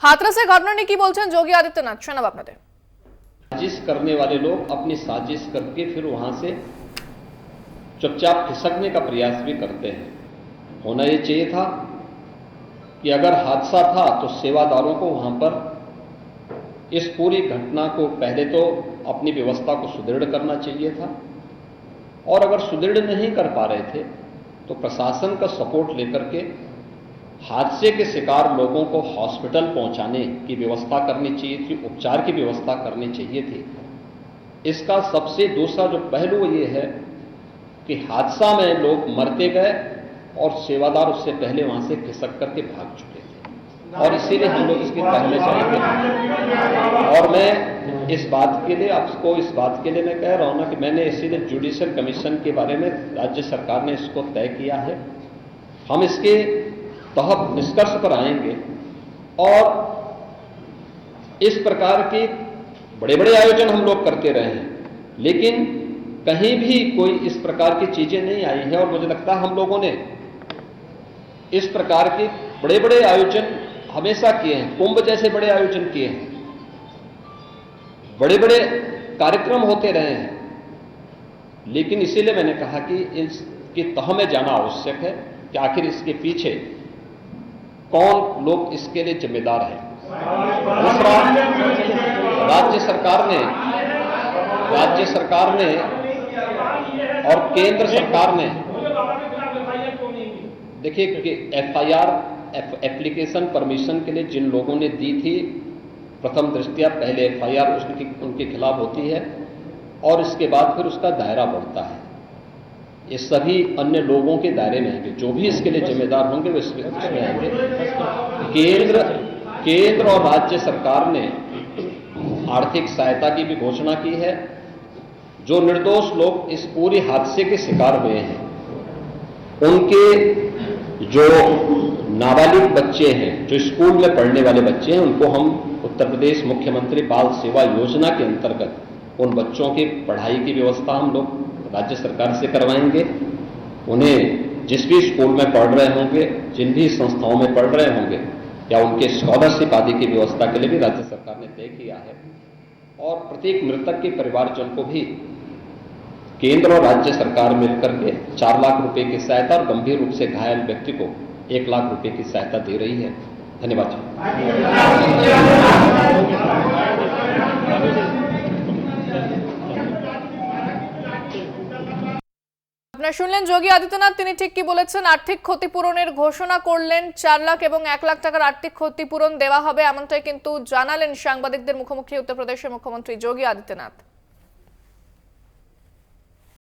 हाथरस घटना নিয়ে কি বলছেন যোগী আদিত্যনাথ, শোনাব আপনাদের। साजिश करने वाले लोग अपनी साजिश करके फिर वहां से चुपचाप खिसकने का प्रयास भी करते हैं। होना ये चाहिए था कि अगर हादसा था तो सेवादारों को वहां पर इस पूरी घटना को पहले तो अपनी व्यवस्था को सुदृढ़ करना चाहिए था, और अगर सुदृढ़ नहीं कर पा रहे थे तो प्रशासन का सपोर्ट लेकर के हादसे के शिकार लोगों को हॉस्पिटल पहुंचाने की व्यवस्था करनी चाहिए थी, उपचार की व्यवस्था करनी चाहिए थी। इसका सबसे दूसरा जो पहलू ये है कि हादसा में लोग मरते गए और सेवादार उससे पहले वहां से खिसक करके भाग चुके थे, और इसीलिए हम लोग इसकी पहले जाएंगे। और मैं इस बात के लिए आपको इस बात के लिए मैं कह रहा हूं ना कि मैंने इसीलिए जुडिशियल कमीशन के बारे में राज्य सरकार ने इसको तय किया है। हम इसके तहत निष्कर्ष पर आएंगे और इस प्रकार के बड़े बड़े आयोजन हम लोग करते रहे हैं, लेकिन कहीं भी कोई इस प्रकार की चीजें नहीं आई है। और मुझे लगता है हम लोगों ने इस प्रकार के बड़े बड़े आयोजन हमेशा किए हैं, कुंभ जैसे बड़े आयोजन किए हैं, बड़े बड़े कार्यक्रम होते रहे हैं, लेकिन इसीलिए मैंने कहा कि इसकी तह में जाना आवश्यक है कि आखिर इसके पीछे कौन लोग इसके लिए जिम्मेदार हैं। दूसरा, राज्य सरकार ने और केंद्र सरकार ने देखिए कि एफआईआर एप्लीकेशन परमिशन के लिए जिन लोगों ने दी थी, प्रथम दृष्टया पहले एफआईआर उनके खिलाफ होती है और इसके बाद फिर उसका दायरा बढ़ता है। ये सभी अन्य लोगों के दायरे में आएंगे, जो भी इसके लिए जिम्मेदार होंगे वे इसमें आएंगे। केंद्र और राज्य सरकार ने आर्थिक सहायता की भी घोषणा की है। जो निर्दोष लोग इस पूरे हादसे के शिकार हुए हैं, उनके जो नाबालिग बच्चे हैं, जो स्कूल में पढ़ने वाले बच्चे हैं, उनको हम उत्तर प्रदेश मुख्यमंत्री बाल सेवा योजना के अंतर्गत उन बच्चों की पढ़ाई की व्यवस्था हम लोग राज्य सरकार से करवाएंगे। उन्हें जिस भी स्कूल में पढ़ रहे होंगे, जिन भी संस्थाओं में पढ़ रहे होंगे, या उनके स्कॉलरशिप आदि की व्यवस्था के लिए भी राज्य सरकार ने तय किया है। और प्रत्येक मृतक के परिवारजन को भी केंद्र और राज्य सरकार मिलकर के 4 लाख रुपए की सहायता और गंभीर रूप से घायल व्यक्ति को 1 लाख रुपए की सहायता दे रही है। धन्यवाद। আপনারা শুনলেন যোগী আদিত্যনাথ, তিনি ঠিক কি বলেছেন। আর্থিক ক্ষতিপূরণের ঘোষণা করলেন, 4 লাখ এবং 1 লাখ টাকার আর্থিক ক্ষতিপূরণ দেওয়া হবে, এমনটাই কিন্তু জানালেন সাংবাদিকদের মুখোমুখি উত্তরপ্রদেশের মুখ্যমন্ত্রী যোগী আদিত্যনাথ।